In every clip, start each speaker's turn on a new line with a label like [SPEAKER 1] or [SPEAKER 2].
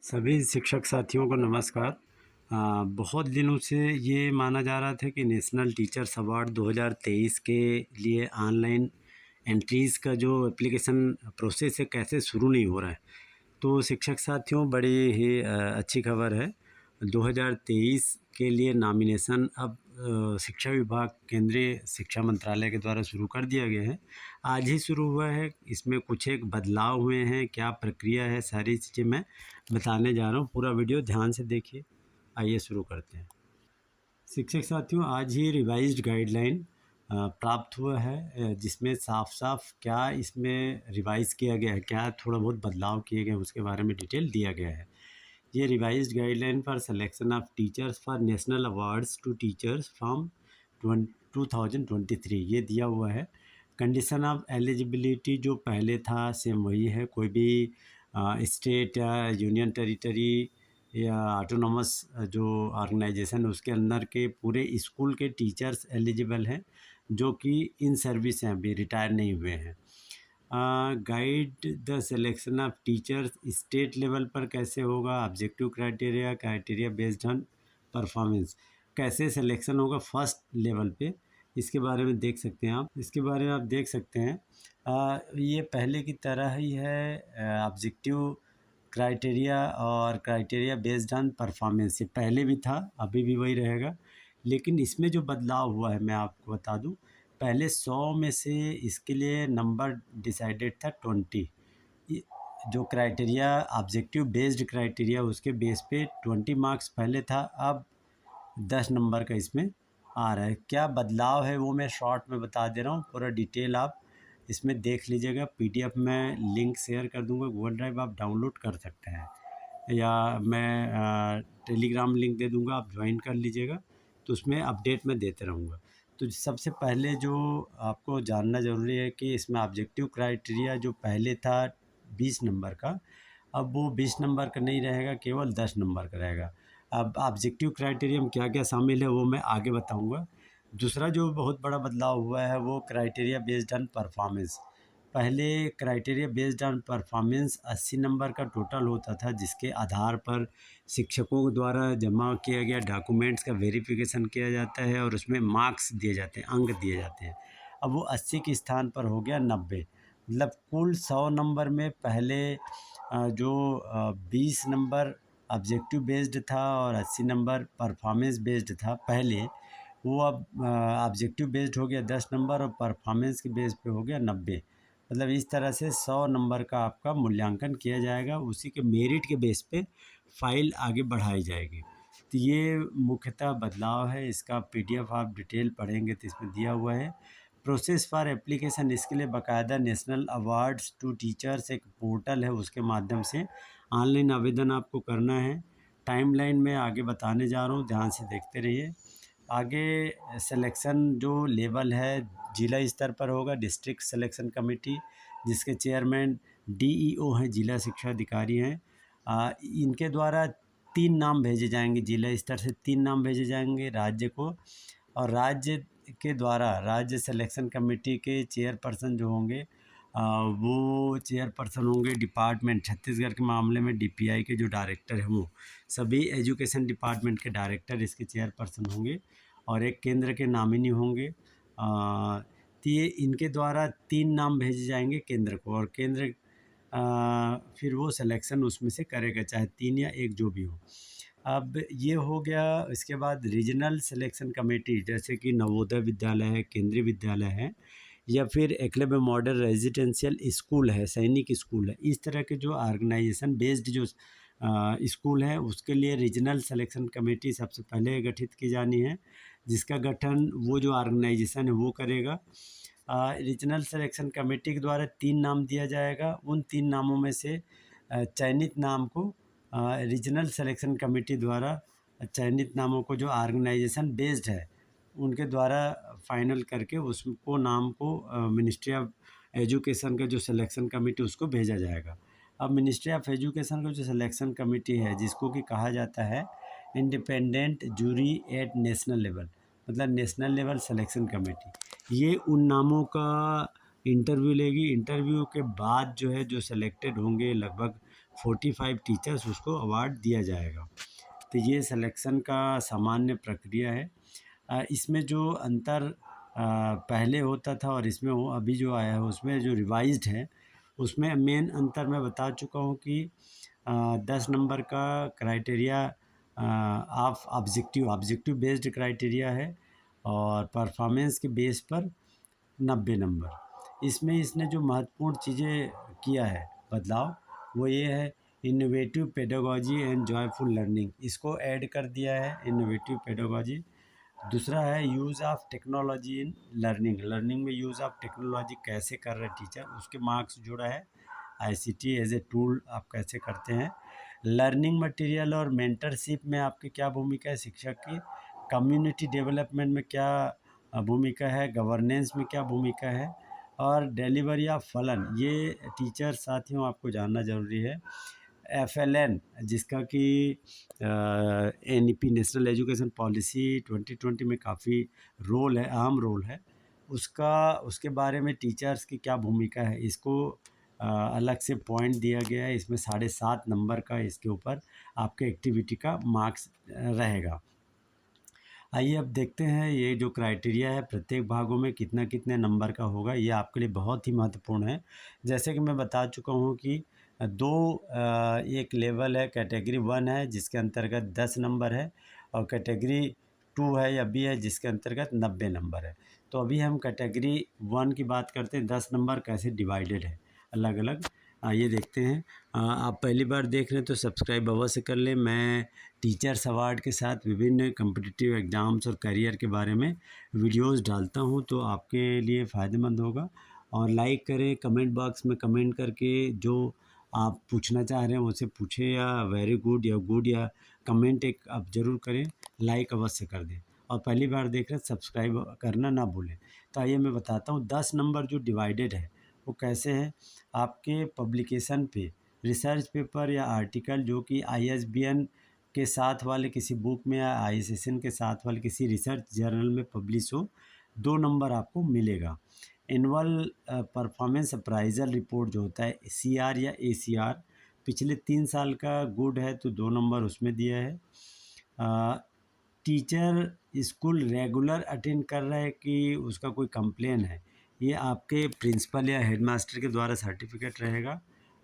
[SPEAKER 1] सभी शिक्षक साथियों को नमस्कार। बहुत दिनों से ये माना जा रहा था कि नेशनल टीचर्स अवार्ड 2023 के लिए ऑनलाइन एंट्रीज़ का जो एप्लीकेशन प्रोसेस है कैसे शुरू नहीं हो रहा है। तो शिक्षक साथियों बड़ी ही अच्छी खबर है। 2023 के लिए नॉमिनेशन अब शिक्षा विभाग केंद्रीय शिक्षा मंत्रालय के द्वारा शुरू कर दिया गया है। आज ही शुरू हुआ है। इसमें कुछ एक बदलाव हुए हैं, क्या प्रक्रिया है, सारी चीज़ें मैं बताने जा रहा हूँ। पूरा वीडियो ध्यान से देखिए। आइए शुरू करते हैं। शिक्षक साथियों, आज ही रिवाइज्ड गाइडलाइन प्राप्त हुआ है, जिसमें साफ साफ क्या इसमें रिवाइज़ किया गया है, क्या थोड़ा बहुत बदलाव किए गए हैं, उसके बारे में डिटेल दिया गया है। ये revised guideline for selection of teachers for national awards to teachers from 2023 ये दिया हुआ है। कंडीशन ऑफ एलिजिबिलिटी जो पहले था सेम वही है। कोई भी स्टेट या यूनियन टेरिटरी या ऑटोनॉमस जो ऑर्गेनाइजेशन उसके अंदर के पूरे स्कूल के टीचर्स एलिजिबल हैं, जो कि इन सर्विस हैं, अभी रिटायर नहीं हुए हैं। Guide the selection of teachers state level पर कैसे होगा, objective criteria based on performance कैसे सिलेक्शन होगा फर्स्ट लेवल पे, इसके बारे में देख सकते हैं आप। इसके बारे में आप देख सकते हैं ये पहले की तरह ही है। ऑब्जेक्टिव क्राइटेरिया और क्राइटेरिया बेस्ड ऑन परफॉर्मेंस ये पहले भी था, अभी भी वही रहेगा। लेकिन इसमें जो बदलाव हुआ है मैं आपको बता दूं। पहले 100 में से इसके लिए नंबर डिसाइडेड था 20। जो क्राइटेरिया ऑब्जेक्टिव बेस्ड क्राइटेरिया उसके बेस पे 20 मार्क्स पहले था, अब 10 नंबर का इसमें आ रहा है। क्या बदलाव है वो मैं शॉर्ट में बता दे रहा हूँ, पूरा डिटेल आप इसमें देख लीजिएगा। पीडीएफ में लिंक शेयर कर दूंगा, गूगल ड्राइव आप डाउनलोड कर सकते हैं, या मैं टेलीग्राम लिंक दे दूंगा, आप ज्वाइन कर लीजिएगा। तो उसमें अपडेट मैं देते रहूँगा। तो सबसे पहले जो आपको जानना ज़रूरी है कि इसमें ऑब्जेक्टिव क्राइटेरिया जो पहले था 20 नंबर का, अब वो 20 नंबर का नहीं रहेगा, केवल 10 नंबर का रहेगा। अब ऑब्जेक्टिव क्राइटेरिया में क्या क्या शामिल है वो मैं आगे बताऊंगा। दूसरा जो बहुत बड़ा बदलाव हुआ है वो क्राइटेरिया बेस्ड ऑन परफॉर्मेंस। पहले criteria based on performance 80 number का टोटल होता था, जिसके आधार पर शिक्षकों द्वारा जमा किया गया डॉक्यूमेंट्स का वेरिफिकेशन किया जाता है और उसमें मार्क्स दिए जाते हैं, अंक दिए जाते हैं। अब वो 80 के स्थान पर हो गया 90। मतलब कुल 100 नंबर में पहले जो 20 नंबर ऑब्जेक्टिव बेस्ड था और 80 नंबर परफॉर्मेंस बेस्ड था पहले, वो अब ऑब्जेक्टिव बेस्ड हो गया 10 नंबर और परफॉर्मेंस के बेस पे हो गया 90। मतलब इस तरह से 100 नंबर का आपका मूल्यांकन किया जाएगा, उसी के मेरिट के बेस पे फाइल आगे बढ़ाई जाएगी। तो ये मुख्यतः बदलाव है। इसका पीडीएफ आप डिटेल पढ़ेंगे तो इसमें दिया हुआ है। प्रोसेस फॉर एप्लीकेशन, इसके लिए बाकायदा नेशनल अवार्ड्स टू टीचर्स एक पोर्टल है, उसके माध्यम से ऑनलाइन आवेदन आपको करना है। टाइमलाइन में आगे बताने जा रहा हूँ, ध्यान से देखते रहिए। आगे सिलेक्शन जो लेवल है जिला स्तर पर होगा, डिस्ट्रिक्ट सिलेक्शन कमेटी, जिसके चेयरमैन डीईओ हैं, जिला शिक्षा अधिकारी हैं। इनके द्वारा 3 नाम भेजे जाएंगे, जिला स्तर से 3 नाम भेजे जाएंगे राज्य को, और राज्य के द्वारा राज्य सिलेक्शन कमेटी के चेयरपर्सन जो होंगे वो चेयरपर्सन होंगे डिपार्टमेंट। छत्तीसगढ़ के मामले में डीपीआई के जो डायरेक्टर हैं वो सभी एजुकेशन डिपार्टमेंट के डायरेक्टर इसके चेयरपर्सन होंगे, और एक केंद्र के नामिनी होंगे। तो ये इनके द्वारा 3 नाम भेजे जाएंगे केंद्र को, और केंद्र फिर वो सिलेक्शन उसमें से करेगा, चाहे 3 या 1 जो भी हो। अब ये हो गया। इसके बाद रीजनल सिलेक्शन कमेटी, जैसे कि नवोदय विद्यालय है, केंद्रीय विद्यालय है, या फिर एकलव्य मॉडल रेजिडेंशियल स्कूल है, सैनिक स्कूल है, इस तरह के जो ऑर्गेनाइजेशन बेस्ड जो स्कूल है उसके लिए रीजनल सिलेक्शन कमेटी सबसे पहले गठित की जानी है, जिसका गठन वो जो ऑर्गेनाइजेशन है वो करेगा। रीजनल सिलेक्शन कमेटी के द्वारा 3 नाम दिया जाएगा। उन 3 नामों में से चयनित नाम को रीजनल सिलेक्शन कमेटी द्वारा चयनित नामों को जो ऑर्गेनाइजेशन बेस्ड है उनके द्वारा फाइनल करके उसको नाम को मिनिस्ट्री ऑफ एजुकेशन का जो सिलेक्शन कमेटी उसको भेजा जाएगा। अब मिनिस्ट्री ऑफ एजुकेशन का जो सिलेक्शन कमेटी है, जिसको कि कहा जाता है independent jury at national level, मतलब नेशनल लेवल सिलेक्शन कमेटी, ये उन नामों का इंटरव्यू लेगी। इंटरव्यू के बाद जो है जो सिलेक्टेड होंगे लगभग 45 टीचर्स उसको अवार्ड दिया जाएगा। तो ये सिलेक्शन का सामान्य प्रक्रिया है। इसमें जो अंतर पहले होता था और इसमें वो अभी जो आया है उसमें जो रिवाइज्ड है, उसमें मेन अंतर मैं बता चुका हूँ कि 10 नंबर का criteria of objective based criteria है और परफॉर्मेंस के बेस पर 90 नंबर। इसमें इसने जो महत्वपूर्ण चीज़ें किया है बदलाव, वो ये है innovative pedagogy and joyful learning, इसको ऐड कर दिया है इनोवेटिव पेडागोजी। दूसरा है use of technology in learning में यूज़ ऑफ टेक्नोलॉजी कैसे कर रहे टीचर, उसके मार्क्स जुड़ा है। आईसीटी एज ए टूल आप कैसे करते हैं। लर्निंग मटेरियल और मेंटरशिप में आपकी क्या भूमिका है शिक्षक की। कम्युनिटी डेवलपमेंट में क्या भूमिका है, गवर्नेंस में क्या भूमिका है, और डिलीवरी ऑफ फलन, ये टीचर साथियों आपको जानना ज़रूरी है। एफएलएन जिसका कि एनईपी नेशनल एजुकेशन पॉलिसी 2020 में काफ़ी रोल है, अहम रोल है उसका, उसके बारे में टीचर्स की क्या भूमिका है, इसको अलग से पॉइंट दिया गया है। इसमें 7.5 नंबर का इसके ऊपर आपके एक्टिविटी का मार्क्स रहेगा। आइए अब देखते हैं ये जो क्राइटेरिया है प्रत्येक भागों में कितना कितने नंबर का होगा, ये आपके लिए बहुत ही महत्वपूर्ण है। जैसे कि मैं बता चुका हूँ कि एक लेवल है, कैटेगरी 1 है जिसके अंतर्गत 10 नंबर है, और कैटेगरी 2 है या बी है जिसके अंतर्गत 90 नंबर है। तो अभी हम कैटेगरी 1 की बात करते हैं, 10 नंबर कैसे डिवाइडेड है अलग अलग, आइए देखते हैं। आप पहली बार देख रहे हैं तो सब्सक्राइब अवश्य कर लें। मैं टीचर्स अवार्ड के साथ विभिन्न कम्पिटिटिव एग्ज़ाम्स और करियर के बारे में वीडियोस डालता हूं, तो आपके लिए फ़ायदेमंद होगा। और लाइक करें, कमेंट बॉक्स में कमेंट करके जो आप पूछना चाह रहे हैं उसे पूछें, या वेरी गुड या गुड या कमेंट एक आप ज़रूर करें, लाइक अवश्य कर दें। और पहली बार देख रहे हैं सब्सक्राइब करना ना भूलें। तो आइए मैं बताता हूँ 10 नंबर जो डिवाइडेड है वो कैसे है। आपके पब्लिकेशन पे रिसर्च पेपर या आर्टिकल जो कि आईएसबीएन के साथ वाले किसी बुक में या आईएसएसएन के साथ वाले किसी रिसर्च जर्नल में पब्लिश हो, 2 नंबर आपको मिलेगा। एनुअल परफॉर्मेंस अप्राइजल रिपोर्ट जो होता है सीआर या एसीआर, पिछले 3 साल का गुड है तो 2 नंबर उसमें दिया है। टीचर स्कूल रेगुलर अटेंड कर रहा है कि उसका कोई कंप्लेन है, ये आपके प्रिंसिपल या हेडमास्टर के द्वारा सर्टिफिकेट रहेगा,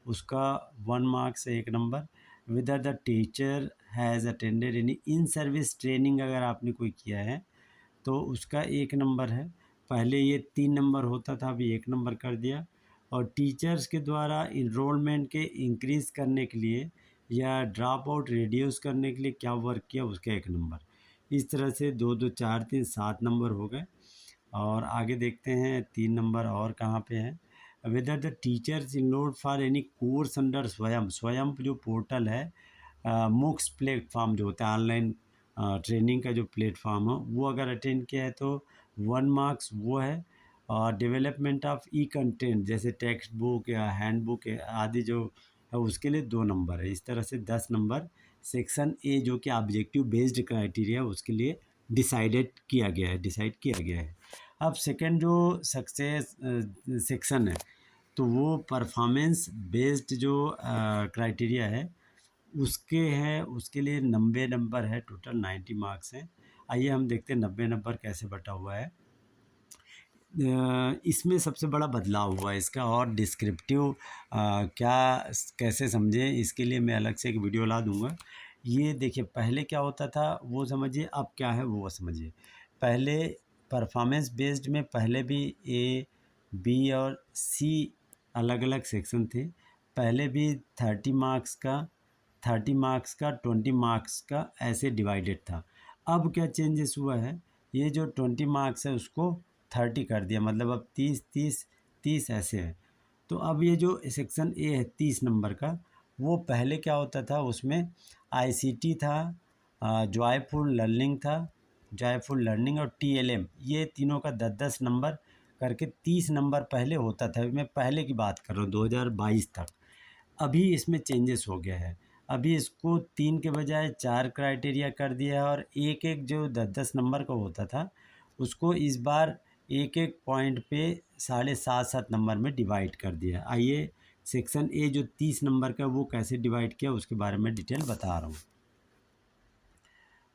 [SPEAKER 1] उसका 1 मार्क्स है 1 number. Whether the teacher has attended any in service training, अगर आपने कोई किया है तो उसका 1 नंबर है। पहले ये 3 नंबर होता था, अभी 1 नंबर कर दिया। और टीचर्स के द्वारा इनरोलमेंट के इंक्रीज़ करने के लिए या ड्रॉप आउट रिड्यूस करने के लिए क्या वर्क किया, उसका 1 नंबर। इस तरह से 2 2 4 3 7 नंबर हो गए। और आगे देखते हैं 3 नंबर और कहाँ पे है। Whether the teachers enrolled for any course under स्वयं जो पोर्टल है, मूक्स प्लेटफॉर्म जो होता है ऑनलाइन ट्रेनिंग का जो प्लेटफॉर्म है, वो अगर अटेंड किया है तो 1 मार्क्स वो है। और डेवलपमेंट ऑफ ई कंटेंट जैसे टेक्स्ट बुक या हैंड बुक आदि जो है उसके लिए 2 नंबर है। इस तरह से 10 नंबर सेक्शन ए जो कि ऑब्जेक्टिव बेस्ड क्राइटेरिया उसके लिए डिसाइड किया गया है। अब सेकंड जो सक्सेस सेक्शन है, तो वो परफॉर्मेंस बेस्ड जो क्राइटेरिया है उसके हैं, उसके लिए 90 नंबर है, टोटल 90 मार्क्स हैं। आइए हम देखते हैं 90 नंबर कैसे बटा हुआ है। इसमें सबसे बड़ा बदलाव हुआ है इसका, और डिस्क्रिप्टिव क्या कैसे समझें इसके लिए मैं अलग से एक वीडियो ला दूंगा। ये देखिए पहले क्या होता था वो समझिए, अब क्या है वो समझिए। पहले परफॉर्मेंस बेस्ड में पहले भी ए बी और सी अलग अलग सेक्शन थे। पहले भी 30 मार्क्स का 20 मार्क्स का ऐसे डिवाइडेड था। अब क्या चेंजेस हुआ है, ये जो 20 मार्क्स है उसको 30 कर दिया, मतलब अब 30 ऐसे है। तो अब ये जो सेक्शन ए है 30 नंबर का, वो पहले क्या होता था उसमें आईसीटी था, जॉयफुल लर्निंग और टीएलएम, ये तीनों का 10-10 नंबर करके 30 नंबर पहले होता था। मैं पहले की बात कर रहा हूँ 2022 तक। अभी इसमें चेंजेस हो गया है, अभी इसको 3 के बजाय 4 क्राइटेरिया कर दिया है, और एक एक जो 10-10 नंबर का होता था उसको इस बार एक एक पॉइंट पे 7.5-7 नंबर में डिवाइड कर दिया। आइए सेक्शन ए जो 30 नंबर का वो कैसे डिवाइड किया उसके बारे में डिटेल बता रहा हूँ।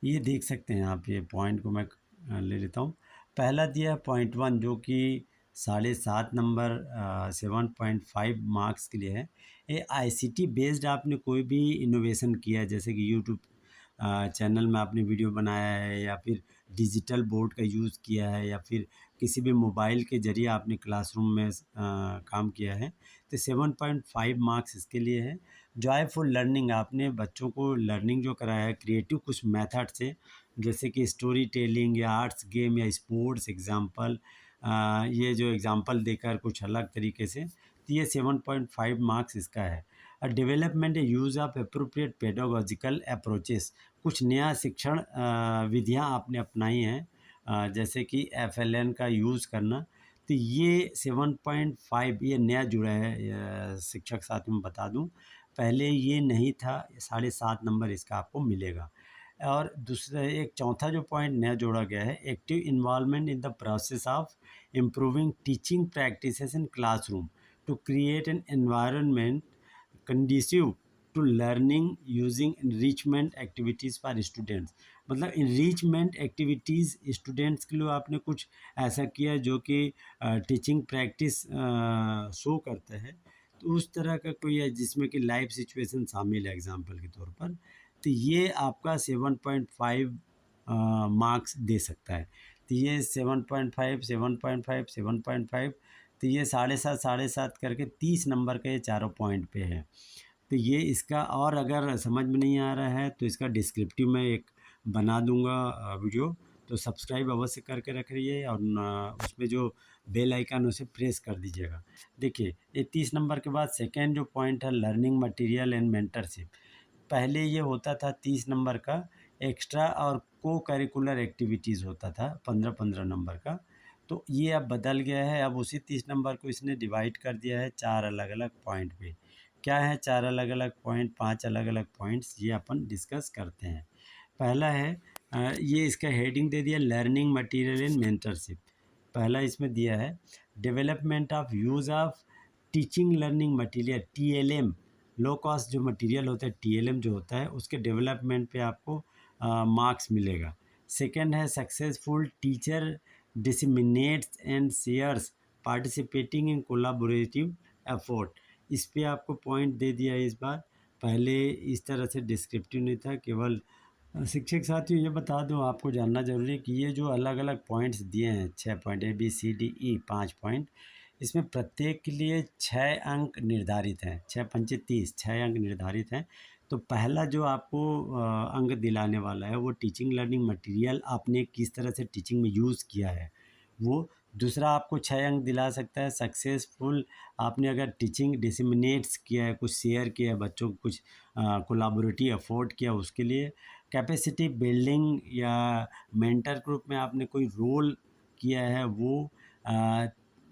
[SPEAKER 1] ये देख सकते हैं आप, ये पॉइंट को मैं ले लेता हूँ। पहला दिया है पॉइंट 1 जो कि 7.5 नंबर 7.5 मार्क्स के लिए है। ये आईसीटी बेस्ड आपने कोई भी इनोवेशन किया है, जैसे कि यूट्यूब चैनल में आपने वीडियो बनाया है, या फिर डिजिटल बोर्ड का यूज़ किया है, या फिर किसी भी मोबाइल के ज़रिए आपने क्लासरूम में काम किया है, तो 7.5 मार्क्स इसके लिए है। जॉयफुल लर्निंग, आपने बच्चों को लर्निंग जो कराया है क्रिएटिव कुछ मेथड से, जैसे कि स्टोरी टेलिंग या आर्ट्स गेम या स्पोर्ट्स एग्जाम्पल, ये जो एग्जाम्पल देकर कुछ अलग तरीके से, तो ये 7.5 मार्क्स इसका है। Development use of appropriate pedagogical approaches, कुछ नया शिक्षण विधियाँ आपने अपनाई हैं, जैसे कि एफएलएन का यूज़ करना, तो ये 7.5 ये नया जुड़ा है। शिक्षक साथ में बता दूं, पहले ये नहीं था। 7.5 नंबर इसका आपको मिलेगा। और दूसरा एक चौथा जो पॉइंट नया जोड़ा गया है, active involvement in the process of improving teaching practices in classroom to create an environment conducive to learning using enrichment activities for students. मतलब इनरिचमेंट एक्टिविटीज़ स्टूडेंट्स के लिए आपने कुछ ऐसा किया जो कि टीचिंग प्रैक्टिस शो करता है, तो उस तरह का कोई है जिसमें कि लाइव सिचुएशन शामिल है एग्जाम्पल के तौर पर, तो ये आपका 7.5 मार्क्स दे सकता है। तो ये 7.5 7.5 7.5, तो ये 7.5 करके 30 नंबर का ये चारों पॉइंट पे है। तो ये इसका, और अगर समझ में नहीं आ रहा है तो इसका डिस्क्रिप्टिव में एक बना दूंगा वीडियो, तो सब्सक्राइब अवश्य करके रखिए, और उसमें जो बेल आइकन उसे प्रेस कर दीजिएगा। देखिए, ये 30 नंबर के बाद सेकेंड जो पॉइंट है लर्निंग मटेरियल एंड मेंटरशिप। पहले ये होता था 30 नंबर का, एक्स्ट्रा और को करिकुलर एक्टिविटीज़ होता था 15-15 नंबर का, तो ये अब बदल गया है। अब उसी 30 नंबर को इसने डिवाइड कर दिया है 4 अलग अलग पॉइंट पे। क्या है 4 अलग अलग पॉइंट, 5 अलग अलग पॉइंट्स, ये अपन डिस्कस करते हैं। पहला है ये इसका हेडिंग दे दिया लर्निंग मटेरियल एंड मेंटरशिप। पहला इसमें दिया है development of use of teaching learning material TLM, low cost जो मटेरियल होता है टीएलएम जो होता है उसके डेवलपमेंट पे आपको मार्क्स मिलेगा। सेकंड है successful teacher disseminates and shares participating in collaborative effort, इस पे आपको पॉइंट दे दिया है इस बार। पहले इस तरह से डिस्क्रिप्टिव नहीं था, केवल शिक्षक साथियों ये बता दूं, आपको जानना जरूरी है कि ये जो अलग अलग पॉइंट्स दिए हैं 6 पॉइंट ABCDE 5 पॉइंट, इसमें प्रत्येक के लिए 6 अंक निर्धारित हैं। 6 पंचे 30, 6 अंक निर्धारित हैं। तो पहला जो आपको अंक दिलाने वाला है वो टीचिंग लर्निंग मटेरियल आपने किस तरह से टीचिंग में यूज़ किया है वो। दूसरा आपको 6 अंक दिला सकता है सक्सेसफुल, आपने अगर टीचिंग डिसमिनेट्स किया है, कुछ शेयर किया है बच्चों को, कुछ कोलाबोरेटिव एफर्ट किया उसके लिए। कैपेसिटी बिल्डिंग या मेंटर ग्रुप में आपने कोई रोल किया है वो।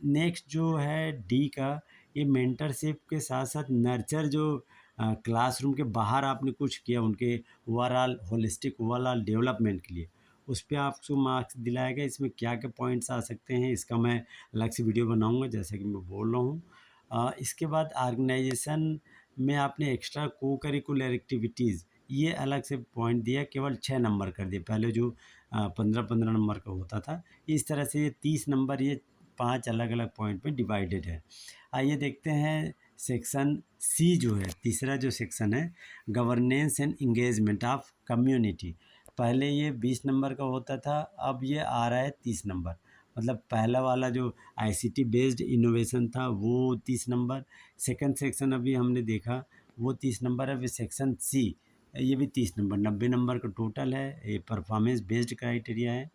[SPEAKER 1] नेक्स्ट जो है डी का, ये मेंटरशिप के साथ साथ नर्चर जो क्लासरूम के बाहर आपने कुछ किया उनके ओवरऑल होलिस्टिक ओवरऑल डेवलपमेंट के लिए, उस पे आपको मार्क्स दिलाया गया। इसमें क्या क्या पॉइंट्स आ सकते हैं इसका मैं अलग से वीडियो बनाऊंगा, जैसे कि मैं बोल रहा हूँ। इसके बाद ऑर्गेनाइजेशन में आपने एक्स्ट्रा को करिकुलर एक्टिविटीज़, ये अलग से पॉइंट दिया, केवल 6 नंबर कर दिए, पहले जो 15-15 नंबर का होता था। इस तरह से ये 30 नंबर ये 5 अलग अलग पॉइंट में डिवाइडेड है। आइए देखते हैं सेक्शन सी जो है, तीसरा जो सेक्शन है governance and engagement of community. पहले ये 20 नंबर का होता था, अब ये आ रहा है 30 नंबर। मतलब पहला वाला जो आईसीटी बेस्ड इनोवेशन था वो 30 नंबर, सेकंड सेक्शन अभी हमने देखा वो 30 नंबर है। अभी सेक्शन सी ये भी 30 नंबर, 90 नंबर का टोटल है। ये परफॉर्मेंस बेस्ड क्राइटेरिया है,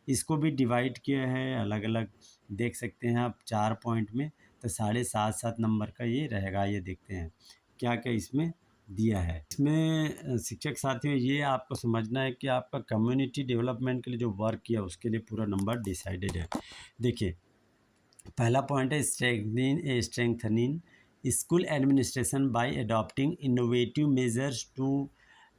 [SPEAKER 1] इसको भी डिवाइड किया है अलग अलग, देख सकते हैं आप 4 पॉइंट में, तो 7.5-7 नंबर का ये रहेगा। ये देखते हैं क्या क्या इसमें दिया है। इसमें शिक्षक साथियों ये आपको समझना है कि आपका कम्युनिटी डेवलपमेंट के लिए जो वर्क किया उसके लिए पूरा नंबर डिसाइडेड है। देखिए, पहला पॉइंट है strengthening school administration by adopting innovative measures to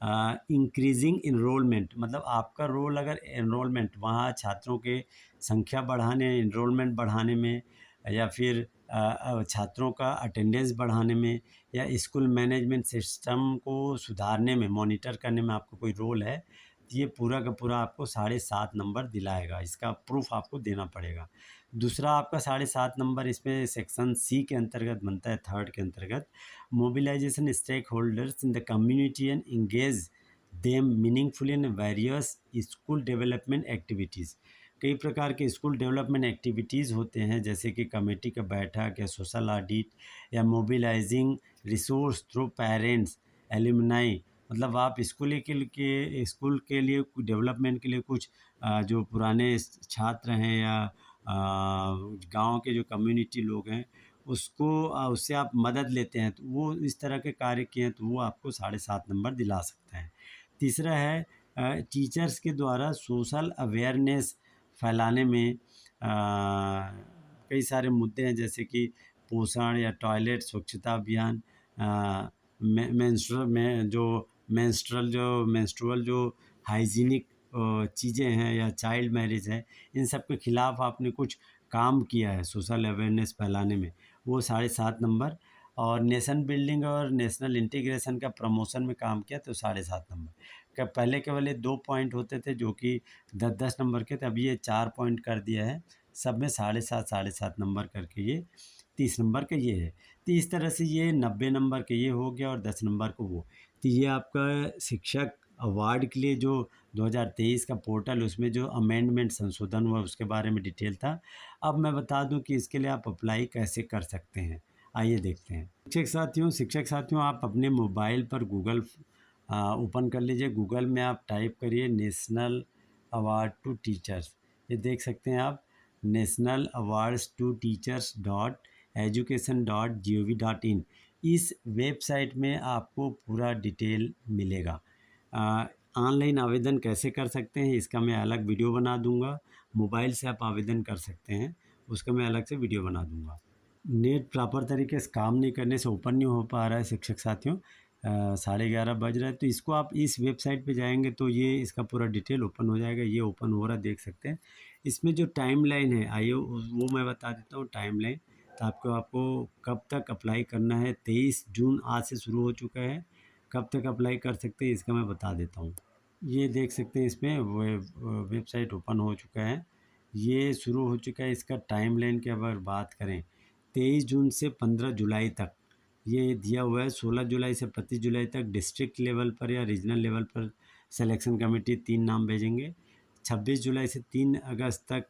[SPEAKER 1] increasing enrolment. मतलब आपका रोल अगर एनरोलमेंट, वहाँ छात्रों के संख्या बढ़ाने, इनरोलमेंट बढ़ाने में, या फिर छात्रों का अटेंडेंस बढ़ाने में या स्कूल मैनेजमेंट सिस्टम को सुधारने में, मॉनिटर करने में आपको कोई रोल है, तो ये पूरा का पूरा आपको 7.5 नंबर दिलाएगा। इसका प्रूफ आपको देना पड़ेगा। दूसरा आपका 7.5 नंबर इसमें सेक्शन सी के अंतर्गत बनता है, थर्ड के अंतर्गत, mobilisation stakeholders in the community and engage them meaningful in various school development activities. कई प्रकार के स्कूल डेवलपमेंट एक्टिविटीज़ होते हैं, जैसे कि कमेटी का बैठक या सोशल ऑडिट या mobilising resource through parents alumni. मतलब आप स्कूल के लिए डेवलपमेंट के लिए कुछ जो पुराने छात्र हैं या गांव के जो कम्युनिटी लोग हैं उसको उससे आप मदद लेते हैं, तो वो इस तरह के कार्य किए हैं तो वो आपको 7.5 नंबर दिला सकते हैं। तीसरा है टीचर्स के द्वारा सोशल अवेयरनेस फैलाने में कई सारे मुद्दे हैं, जैसे कि पोषण या टॉयलेट स्वच्छता अभियान, मेंस्ट्रुअल जो हाइजीनिक चीज़ें हैं या चाइल्ड मैरिज है, इन सब के खिलाफ आपने कुछ काम किया है सोशल अवेयरनेस फैलाने में, वो 7.5 नंबर। और नेशन बिल्डिंग और नेशनल इंटीग्रेशन का प्रमोशन में काम किया तो 7.5 नंबर। पहले केवल ये 2 पॉइंट होते थे जो कि 10-10 नंबर के थे, अभी ये 4 पॉइंट कर दिया है, सब में 7.5 नंबर करके ये 30 नंबर का ये है। तो इस तरह से ये 90 नंबर के ये हो गया और 10 नंबर को वो। तो ये आपका शिक्षक अवार्ड के लिए जो 2023 का पोर्टल, उसमें जो अमेंडमेंट संशोधन हुआ उसके बारे में डिटेल था। अब मैं बता दूं कि इसके लिए आप अप्लाई कैसे कर सकते हैं, आइए देखते हैं। शिक्षक साथियों आप अपने मोबाइल पर गूगल ओपन कर लीजिए। गूगल में आप टाइप करिए नेशनल अवार्ड टू टीचर्स, ये देख सकते हैं आप, national awards to teachers .education.gov.in। इस वेबसाइट में आपको पूरा डिटेल मिलेगा। ऑनलाइन आवेदन कैसे कर सकते हैं इसका मैं अलग वीडियो बना दूंगा। मोबाइल से आप आवेदन कर सकते हैं, उसका मैं अलग से वीडियो बना दूंगा। नेट प्रॉपर तरीके से काम नहीं करने से ओपन नहीं हो पा रहा है शिक्षक साथियों, 11:30 बज रहा है। तो इसको आप इस वेबसाइट पे जाएंगे तो ये इसका पूरा डिटेल ओपन हो जाएगा। ये ओपन हो रहा देख सकते हैं। इसमें जो टाइमलाइन है, आइए वो मैं बता देता हूँ टाइमलाइन। तो आपको कब तक अप्लाई करना है, 23 जून आज से शुरू हो चुका है। कब तक अप्लाई कर सकते हैं इसका मैं बता देता हूँ। ये देख सकते हैं इसमें वेबसाइट ओपन हो चुका है, ये शुरू हो चुका है। इसका टाइमलाइन की अगर बात करें, 23 जून से 15 जुलाई तक ये दिया हुआ है। 16 जुलाई से 25 जुलाई तक डिस्ट्रिक्ट लेवल पर या रीजनल लेवल पर सिलेक्शन कमेटी 3 नाम भेजेंगे। 26 जुलाई से 3 अगस्त तक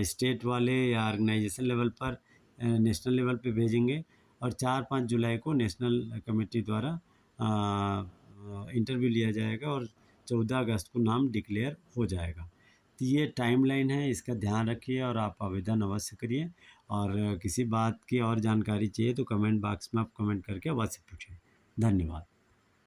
[SPEAKER 1] स्टेट वाले या ऑर्गेनाइजेशन लेवल पर, नेशनल लेवल पे भेजेंगे। और 4-5 जुलाई को नेशनल कमेटी द्वारा इंटरव्यू लिया जाएगा और 14 अगस्त को नाम डिक्लेयर हो जाएगा। तो ये टाइमलाइन है, इसका ध्यान रखिए और आप आवेदन अवश्य करिए। और किसी बात की और जानकारी चाहिए तो कमेंट बॉक्स में आप कमेंट करके अवश्य पूछें। धन्यवाद।